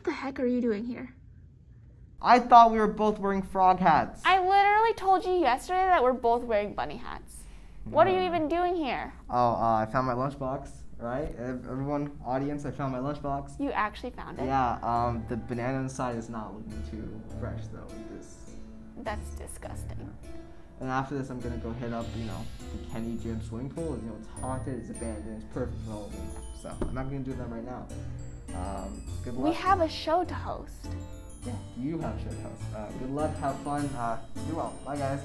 the heck are you doing here? I thought we were both wearing frog hats. I literally told you yesterday that we're both wearing bunny hats. What are you even doing here? Oh, I found my lunchbox, right? Everyone, audience, I found my lunchbox. You actually found it? Yeah, the banana inside is not looking too fresh though. That's disgusting. And after this, I'm gonna go hit up, the Kenny Gym swimming pool. It's haunted, it's abandoned, it's perfect for Halloween. So I'm not gonna do that right now. Good luck. We have a show to host. Yeah, you have a show to host. Good luck, have fun, do well. Bye, guys.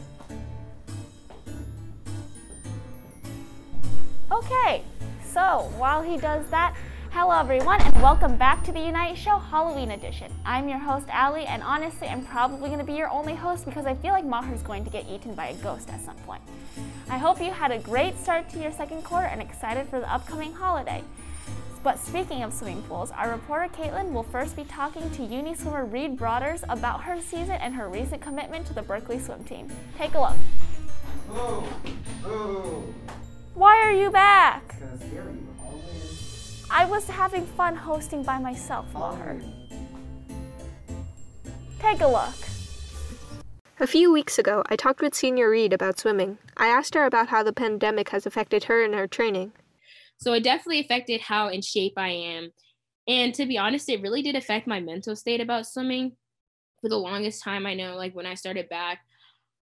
Okay, so while he does that, hello everyone and welcome back to the Unite Show Halloween edition. I'm your host, Allie, and honestly, I'm probably going to be your only host because I feel like Maher's going to get eaten by a ghost at some point. I hope you had a great start to your second quarter and excited for the upcoming holiday. But speaking of swimming pools, our reporter Caitlin will first be talking to uni swimmer Reed Broaders about her season and her recent commitment to the Berkeley swim team. Take a look. Oh, oh. Why are you back? Because here you always. I was having fun hosting by myself, Maher. Take a look. A few weeks ago, I talked with Senior Reed about swimming. I asked her about how the pandemic has affected her and her training. So it definitely affected how in shape I am. And to be honest, it really did affect my mental state about swimming. For the longest time, I know, like when I started back,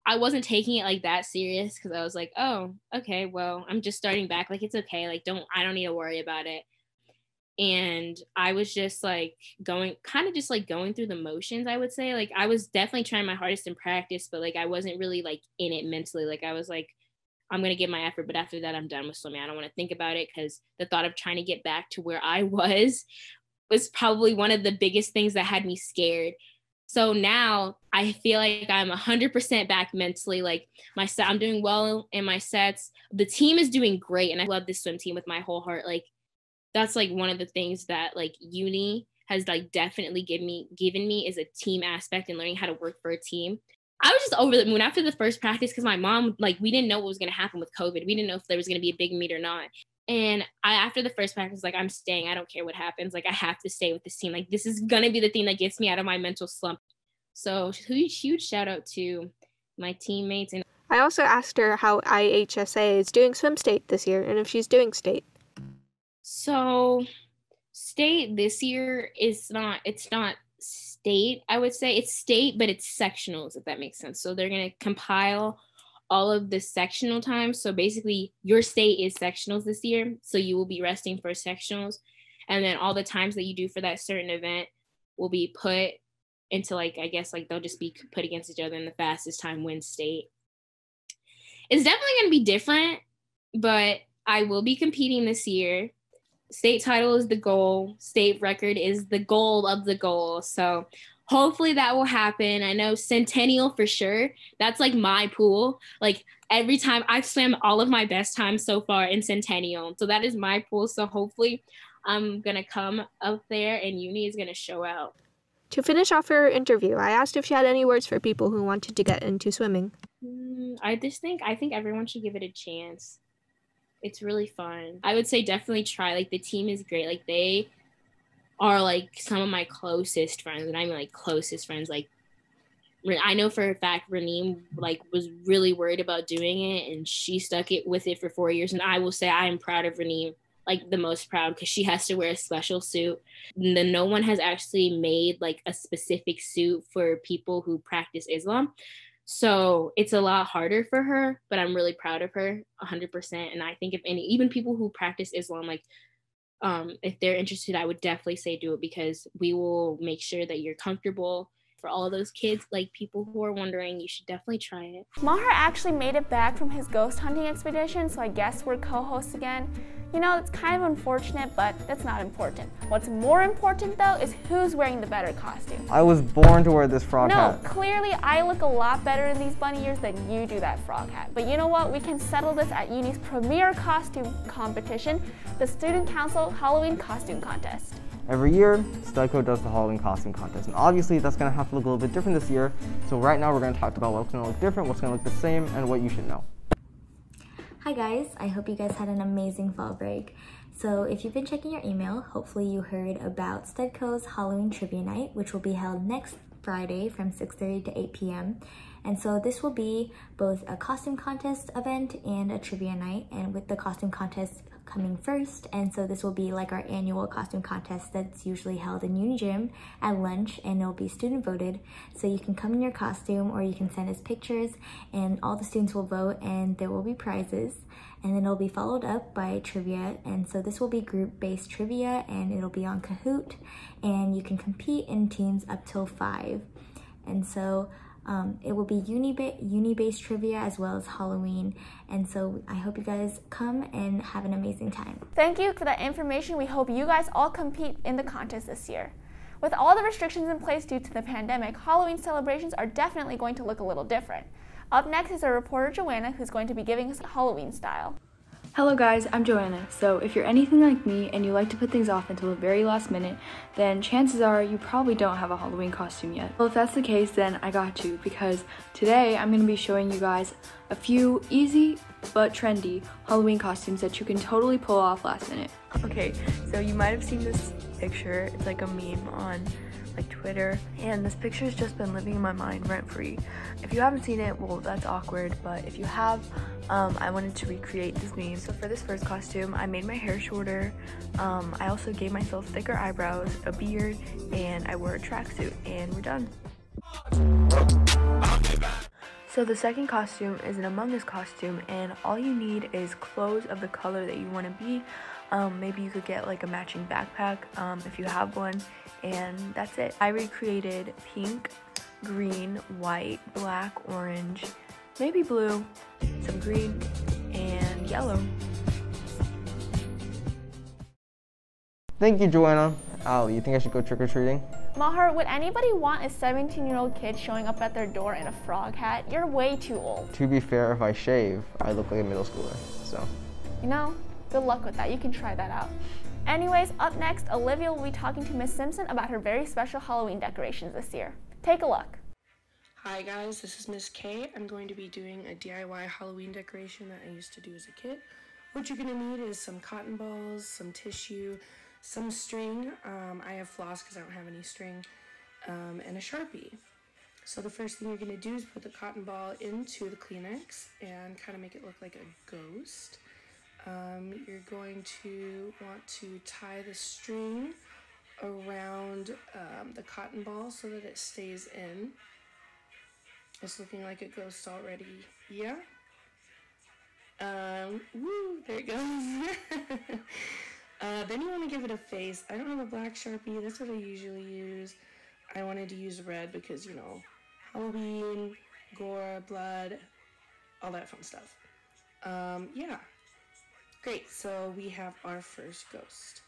I wasn't taking it like that serious because I was like, oh, okay, well, I'm just starting back. Like, it's okay. Like, I don't need to worry about it. And I was just like going through the motions, I would say. Like, I was definitely trying my hardest in practice, but like, I wasn't really like in it mentally. Like, I was like, I'm going to give my effort, but after that, I'm done with swimming. I don't want to think about it because the thought of trying to get back to where I was probably one of the biggest things that had me scared. So now I feel like I'm 100% back mentally. Like I'm doing well in my sets. The team is doing great. And I love this swim team with my whole heart. Like that's like one of the things that like uni has like definitely given me is a team aspect and learning how to work for a team. I was just over the moon after the first practice because my mom, like, we didn't know what was going to happen with COVID. We didn't know if there was going to be a big meet or not. And after the first practice, like, I'm staying. I don't care what happens. Like, I have to stay with this team. Like, this is going to be the thing that gets me out of my mental slump. So huge shout out to my teammates. And I also asked her how IHSA is doing swim state this year and if she's doing state. So state this year it's not state, I would say. It's state, but it's sectionals, if that makes sense. So they're going to compile all of the sectional times. So basically your state is sectionals this year. So you will be resting for sectionals. And then all the times that you do for that certain event will be put into like, I guess like they'll just be put against each other and the fastest time wins state. It's definitely going to be different, but I will be competing this year. State title is the goal. State record is the goal of the goal. So hopefully that will happen. I know Centennial for sure. That's like my pool. Like every time I've swam all of my best times so far in Centennial. So that is my pool. So hopefully I'm going to come up there and uni is going to show out. To finish off her interview, I asked if she had any words for people who wanted to get into swimming. I think everyone should give it a chance. It's really fun. I would say definitely try. Like the team is great. Like they are like some of my closest friends, and I mean like closest friends. Like I know for a fact Raneem like was really worried about doing it, and she stuck it with it for 4 years. And I will say I am proud of Raneem, like the most proud, because she has to wear a special suit. And then no one has actually made like a specific suit for people who practice Islam. So it's a lot harder for her, but I'm really proud of her 100%. And I think even people who practice Islam, like if they're interested, I would definitely say do it because we will make sure that you're comfortable. For all those kids, like people who are wondering, you should definitely try it. Maher actually made it back from his ghost hunting expedition, so I guess we're co-hosts again. You know, it's kind of unfortunate, but that's not important. What's more important, though, is who's wearing the better costume. I was born to wear this frog hat. No, clearly I look a lot better in these bunny ears than you do that frog hat. But you know what? We can settle this at Uni's premier costume competition, the Student Council Halloween Costume Contest. Every year, STUDCO does the Halloween costume contest, and obviously that's going to have to look a little bit different this year. So right now we're going to talk about what's going to look different, what's going to look the same, and what you should know. Hi guys, I hope you guys had an amazing fall break. So if you've been checking your email, hopefully you heard about Studco's Halloween Trivia Night, which will be held next Friday from 6:30 to 8 p.m. And so this will be both a costume contest event and a trivia night, and with the costume contest coming first. And so this will be like our annual costume contest that's usually held in Uni Gym at lunch, and it'll be student voted. So you can come in your costume or you can send us pictures, and all the students will vote, and there will be prizes. And then it'll be followed up by trivia. And so this will be group-based trivia, and it'll be on Kahoot, and you can compete in teams up till 5. And so it will be uni-based trivia as well as Halloween. And so I hope you guys come and have an amazing time. Thank you for that information. We hope you guys all compete in the contest this year. With all the restrictions in place due to the pandemic, Halloween celebrations are definitely going to look a little different. Up next is our reporter Joanna, who's going to be giving us Halloween style. Hello guys, I'm Joanna. So if you're anything like me and you like to put things off until the very last minute, then chances are you probably don't have a Halloween costume yet. Well, if that's the case, then I got you, because today I'm going to be showing you guys a few easy but trendy Halloween costumes that you can totally pull off last minute. Okay, so you might have seen this picture. It's like a meme on like Twitter, and this picture has just been living in my mind rent-free. If you haven't seen it, well, that's awkward, but if you have, I wanted to recreate this meme. So for this first costume, I made my hair shorter. I also gave myself thicker eyebrows, a beard, and I wore a tracksuit, and we're done. So the second costume is an Among Us costume, and all you need is clothes of the color that you want to be. Maybe you could get like a matching backpack if you have one, and that's it. I recreated pink, green, white, black, orange, maybe blue, some green, and yellow. Thank you, Joanna. Ali, you think I should go trick-or-treating? Mahar, would anybody want a 17-year-old kid showing up at their door in a frog hat? You're way too old. To be fair, if I shave, I look like a middle schooler, so. You know, good luck with that. You can try that out. Anyways, up next, Olivia will be talking to Miss Simpson about her very special Halloween decorations this year. Take a look. Hi guys, this is Miss K. I'm going to be doing a DIY Halloween decoration that I used to do as a kid. What you're going to need is some cotton balls, some tissue, some string. I have floss because I don't have any string, and a Sharpie. So the first thing you're going to do is put the cotton ball into the Kleenex and kind of make it look like a ghost. You're going to want to tie the string around the cotton ball so that it stays in. It's looking like a ghost already. Yeah? Woo, there it goes. Then you want to give it a face. I don't have a black Sharpie. That's what I usually use. I wanted to use red because, you know, Halloween, gore, blood, all that fun stuff. Yeah. Great, so we have our first ghost.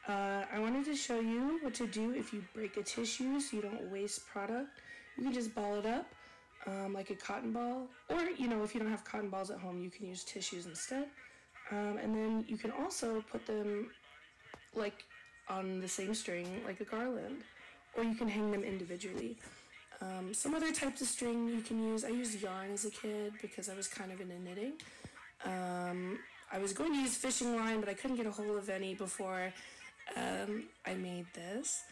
I wanted to show you what to do if you break a tissue so you don't waste product. You can just ball it up like a cotton ball, or, you know, if you don't have cotton balls at home, you can use tissues instead. And then you can also put them like on the same string like a garland, or you can hang them individually. Some other types of string you can use. I used yarn as a kid because I was kind of into knitting. I was going to use fishing line, but I couldn't get a hold of any before I made this.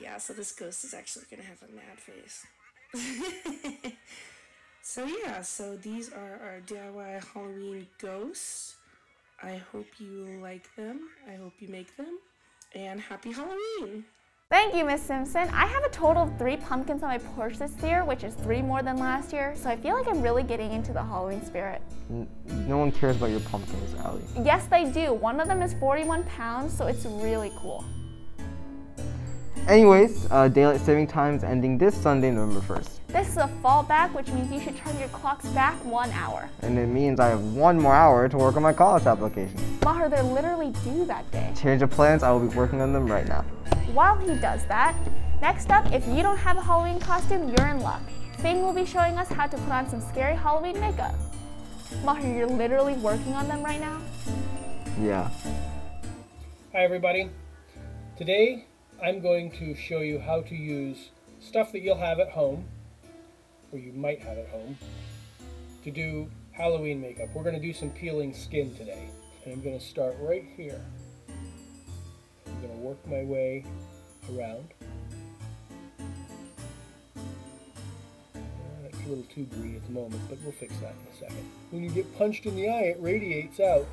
Yeah, so this ghost is actually going to have a mad face. So yeah, so these are our DIY Halloween ghosts. I hope you like them. I hope you make them. And happy Halloween! Thank you, Miss Simpson. I have a total of 3 pumpkins on my porch this year, which is 3 more than last year, so I feel like I'm really getting into the Halloween spirit. No one cares about your pumpkins, Ali. Yes, they do. One of them is 41 pounds, so it's really cool. Anyways, daylight saving time is ending this Sunday, November 1st. This is a fallback, which means you should turn your clocks back 1 hour. And it means I have 1 more hour to work on my college application. Mahar, they're literally due that day. Change of plans, I will be working on them right now. While he does that, next up, if you don't have a Halloween costume, you're in luck. Fing will be showing us how to put on some scary Halloween makeup. Mahar, you're literally working on them right now? Yeah. Hi everybody. Today I'm going to show you how to use stuff that you'll have at home, or you might have at home, to do Halloween makeup. We're going to do some peeling skin today. And I'm going to start right here. I'm going to work my way around. It's a little too green at the moment, but we'll fix that in a second. When you get punched in the eye, it radiates out.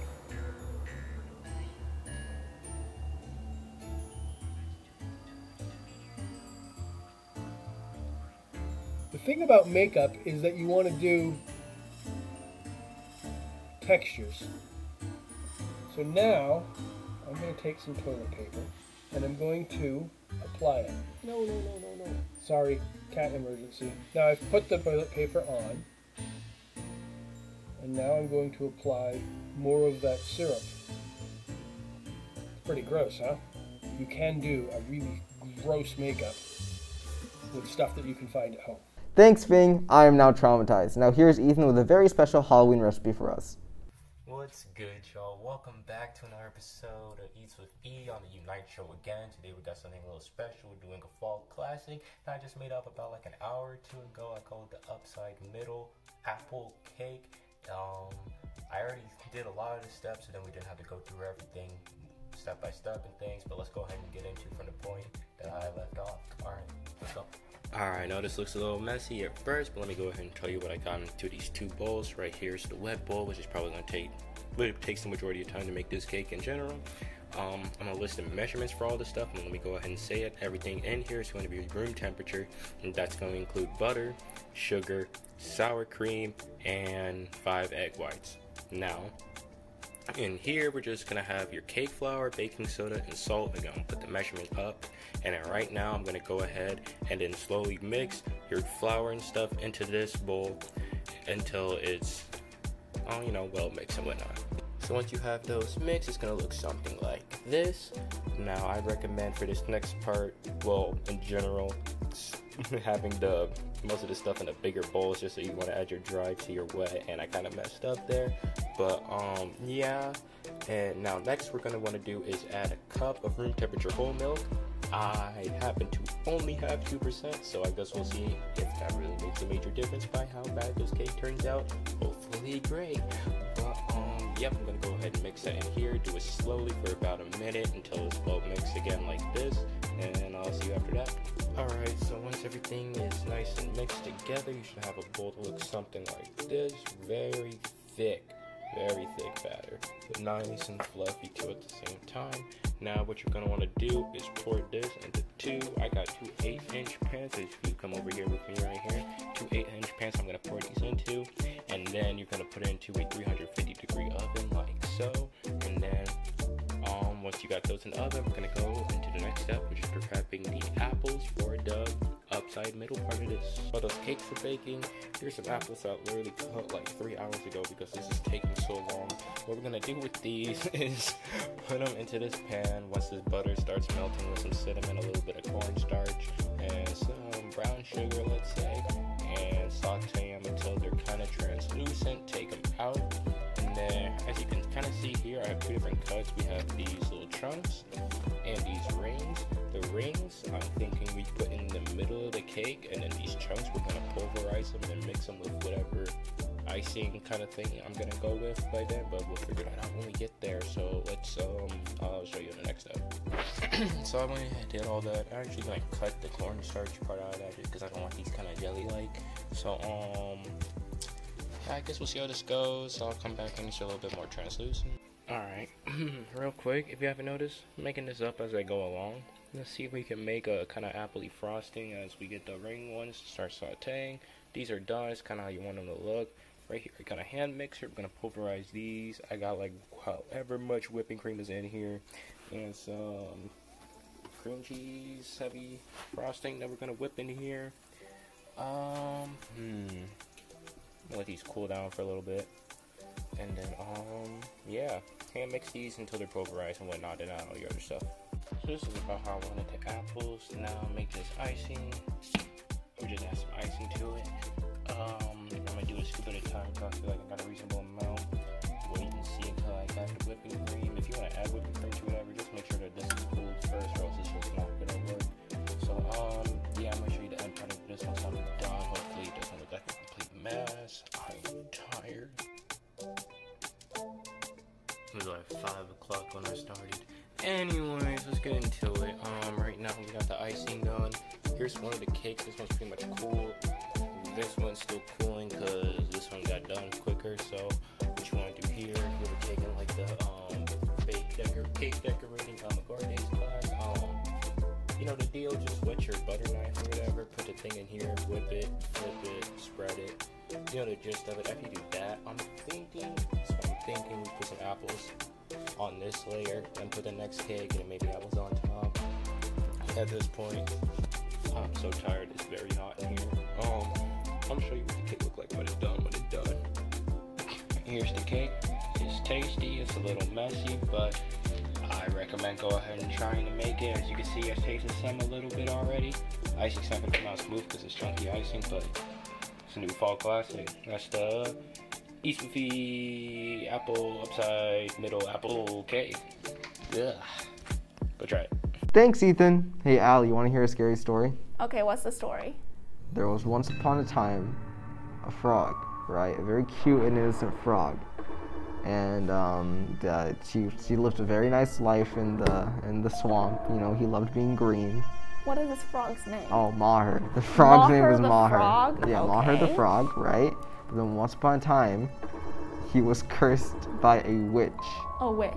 The thing about makeup is that you want to do textures. So now I'm going to take some toilet paper and I'm going to apply it. No. Sorry, cat emergency. Now I've put the toilet paper on and now I'm going to apply more of that syrup. It's pretty gross, huh? You can do a really gross makeup with stuff that you can find at home. Thanks, Fing. I am now traumatized. Now here's Ethan with a very special Halloween recipe for us. What's good, y'all? Welcome back to another episode of Eats with E on the Unite Show again. Today we got something a little special. We're doing a fall classic that I just made up about like an hour or two ago. I call it the Upside Middle Apple Cake. I already did a lot of the steps, so then we didn't have to go through everything step by step and things, but let's go ahead and get into from the point that I left off. Alright, let's go. Alright, now this looks a little messy at first, but let me go ahead and tell you what I got into these two bowls. Right here is the wet bowl, which is probably going to take, but it takes the majority of time to make this cake in general. I'm going to list the measurements for all this stuff, and let me go ahead and say it. Everything in here is going to be room temperature, and that's going to include butter, sugar, sour cream, and 5 egg whites. Now, in here, we're just going to have your cake flour, baking soda, and salt. I'm going to put the measurement up. And then right now, I'm going to go ahead and then slowly mix your flour and stuff into this bowl until it's, well mixed and whatnot. So once you have those mixed, it's going to look something like this. Now, I recommend for this next part, well, in general, having most of the stuff in the bigger bowls just so you want to add your dry to your wet, and I kind of messed up there, but yeah. And now next we're going to want to do is add a cup of room temperature whole milk. I happen to only have 2%, so I guess we'll see if that really makes a major difference by how bad this cake turns out. Hopefully great. But yep, I'm going to go ahead and mix that in here, do it slowly for about a minute until it's well mixed again like this, and I'll see you after that. Alright, so once everything is nice and mixed together, you should have a bowl that looks something like this. Very thick batter, but nice and fluffy too at the same time. Now what you're going to want to do is pour this into I got two 8-inch pans. If you come over here with me right here, two 8-inch pans I'm going to pour these into, and then you're going to put it into a 350-degree oven like so. And then once you got those in the oven, we're going to go into the next step, which is prepping the apples for the upside middle part of this. For those cakes for baking, here's some apples that I literally cut like 3 hours ago because this is taking so long. What we're going to do with these is put them into this pan once this butter starts melting with some cinnamon, a little bit of cornstarch, and some brown sugar, let's say, and saute them until they're kind of translucent. Take them out, and then as you can kind of see here, I have two different cuts. We have these little chunks and these rings. The rings, I'm thinking we put in the middle of the cake, and then these chunks, we're going to pulverize them and mix them with whatever icing kind of thing I'm going to go with by then, but we'll figure that out when we get there. So let's, I'll show you the next step. So I went and did all that. I actually like cut the cornstarch part out of that just because I don't want these kind of jelly-like. So, I guess we'll see how this goes. I'll come back and it's a little bit more translucent. Alright, real quick, if you haven't noticed, I'm making this up as I go along. Let's see if we can make a kind of appley frosting as we get the ring ones to start sauteing. These are done, it's kind of how you want them to look. Right here, I got a hand mixer, we're going to pulverize these. I got like however much whipping cream is in here, and some cream cheese heavy frosting that we're going to whip in here. Let these cool down for a little bit. And then, yeah, hand mix these until they're pulverized and whatnot, and all your other stuff. So this is about how I wanted the apples. Now make this icing. We just add some icing to it. I'm gonna do a scoop at a time because I feel like I got a reasonable amount. Wait and see until I got the whipping cream. If you want to add whipping cream to whatever, just make sure that this is cooled first, or else it's just not gonna work. So, yeah, I'm gonna show you the end product of this once I'm done. Hopefully it doesn't look like a complete mess. I'm tired. Let me go ahead and started. Anyways, let's get into it. Right now we got the icing done. Here's one of the cakes. This one's pretty much cool. This one's still cooling because this one got done quicker. So what you want to do here, if you're taking like the cake decorating Gordy's class, you know the deal, just wet your butter knife or whatever, put the thing in here, whip it, flip it, spread it. You know the gist of it. After you do that, I'm thinking we put some apples on this layer, then put the next cake and maybe apples on top. At this point, I'm so tired, it's very hot in here. I'm gonna show you what the cake look like when it's done. Here's the cake. It's tasty, it's a little messy, but I recommend go ahead and trying to make it. As you can see, I've tasted some a little bit already. Icing's not gonna come out smooth because it's chunky icing, but it's a new fall classic. That's the Eastwoofy apple upside middle apple cake. Yeah. Go try it. Thanks, Ethan. Hey, Al, you want to hear a scary story? Okay, what's the story? There was once upon a time a frog, right? A very cute and innocent frog. And she lived a very nice life in the swamp. You know, he loved being green. What is this frog's name? Oh, Maher. The frog's name was Maher. Frog? Yeah, okay. Maher the frog, right? But then once upon a time, he was cursed by a witch. A witch.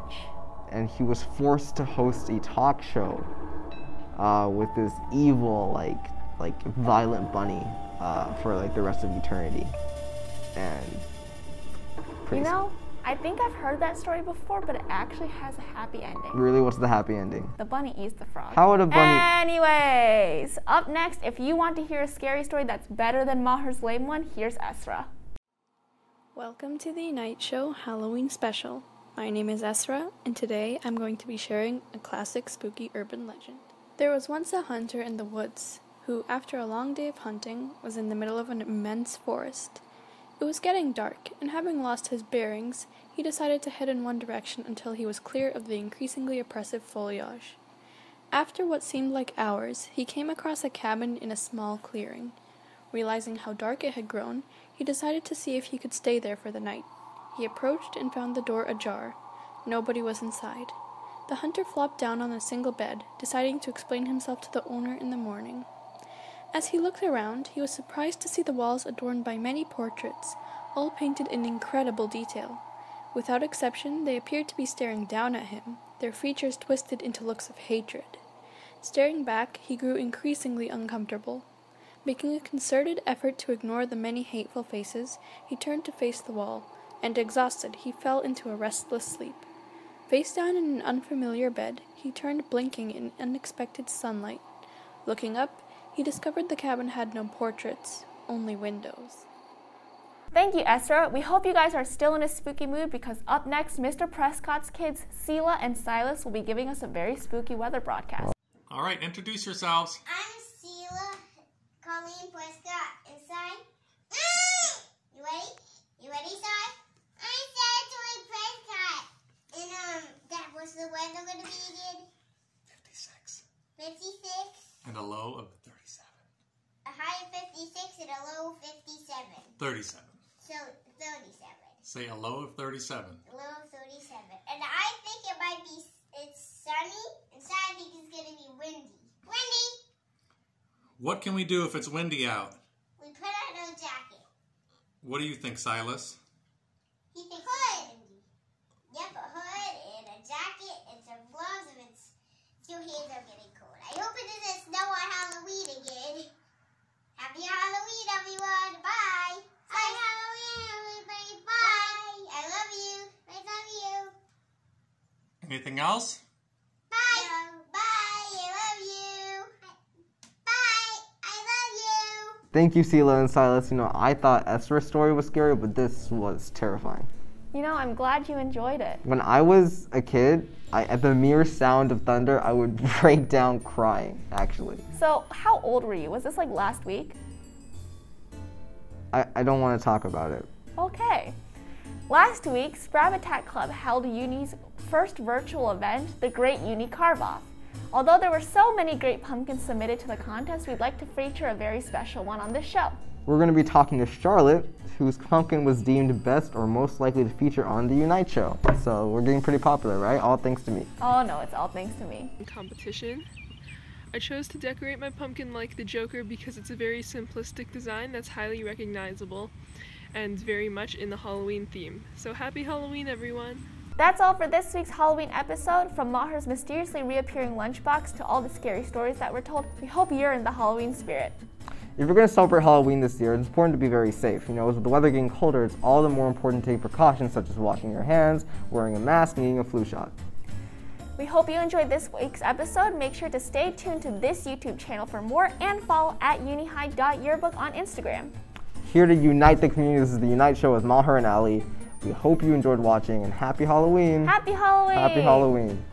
And he was forced to host a talk show with this evil, like violent bunny for like the rest of eternity. And you know, I think I've heard that story before, but it actually has a happy ending. Really, what's the happy ending? The bunny eats the frog. How would a bunny? Anyways, up next, if you want to hear a scary story that's better than Maher's lame one, here's Esra. Welcome to the Unite Show Halloween special. My name is Esra, and today I'm going to be sharing a classic spooky urban legend. There was once a hunter in the woods who, after a long day of hunting, was in the middle of an immense forest. It was getting dark, and having lost his bearings, he decided to head in one direction until he was clear of the increasingly oppressive foliage. After what seemed like hours, he came across a cabin in a small clearing. Realizing how dark it had grown, he decided to see if he could stay there for the night. He approached and found the door ajar. Nobody was inside. The hunter flopped down on a single bed, deciding to explain himself to the owner in the morning. As he looked around, he was surprised to see the walls adorned by many portraits, all painted in incredible detail. Without exception, they appeared to be staring down at him, their features twisted into looks of hatred. Staring back, he grew increasingly uncomfortable. Making a concerted effort to ignore the many hateful faces, he turned to face the wall, and exhausted, he fell into a restless sleep. Face down in an unfamiliar bed, he turned blinking in unexpected sunlight. Looking up, he discovered the cabin had no portraits, only windows. Thank you, Esra. We hope you guys are still in a spooky mood because up next, Mr. Prescott's kids, Selah and Silas, will be giving us a very spooky weather broadcast. All right, introduce yourselves. I'm Selah, Colleen Prescott, and Si. You ready? You ready, Si? I'm Sarah Prescott. And that was the weather going to be again? 56. 56. And a low of 37. A high of 56 and a low of 57. 37. So 37. Say a low of 37. A low of 37. And I think it might be, it's sunny, and Si I think it's going to be windy. Windy! What can we do if it's windy out? We put on a jacket. What do you think, Silas? He thinks it's windy. Yep, a hood and a jacket and some gloves if your hands are getting cold. I hope it doesn't snow on Halloween again. Happy Halloween, everyone. Bye. Happy Halloween, everybody. Bye. I love you. I love you. Anything else? Bye. No, bye. I love you. Bye. I love you. Thank you, Selah and Silas. You know, I thought Esra's story was scary, but this was terrifying. You know, I'm glad you enjoyed it. When I was a kid, at the mere sound of thunder, I would break down crying, actually. So, how old were you? Was this like last week? I don't want to talk about it. Okay. Last week, Spravitat Club held Uni's first virtual event, the Great Uni Carve-Off. Although there were so many great pumpkins submitted to the contest, we'd like to feature a very special one on this show. we're going to be talking to Charlotte, whose pumpkin was deemed best or most likely to feature on the Unite show. So we're getting pretty popular, right? All thanks to me. Oh no, it's all thanks to me. Competition. I chose to decorate my pumpkin like the Joker because it's a very simplistic design that's highly recognizable and very much in the Halloween theme. So happy Halloween, everyone! That's all for this week's Halloween episode. From Maher's mysteriously reappearing lunchbox to all the scary stories that were told, we hope you're in the Halloween spirit. If you're going to celebrate Halloween this year, it's important to be very safe. You know, with the weather getting colder, it's all the more important to take precautions such as washing your hands, wearing a mask, and getting a flu shot. We hope you enjoyed this week's episode. Make sure to stay tuned to this YouTube channel for more and follow at unihigh.yearbook on Instagram. Here to unite the community, this is the Unite Show with Maher and Ali. We hope you enjoyed watching, and happy Halloween! Happy Halloween! Happy Halloween!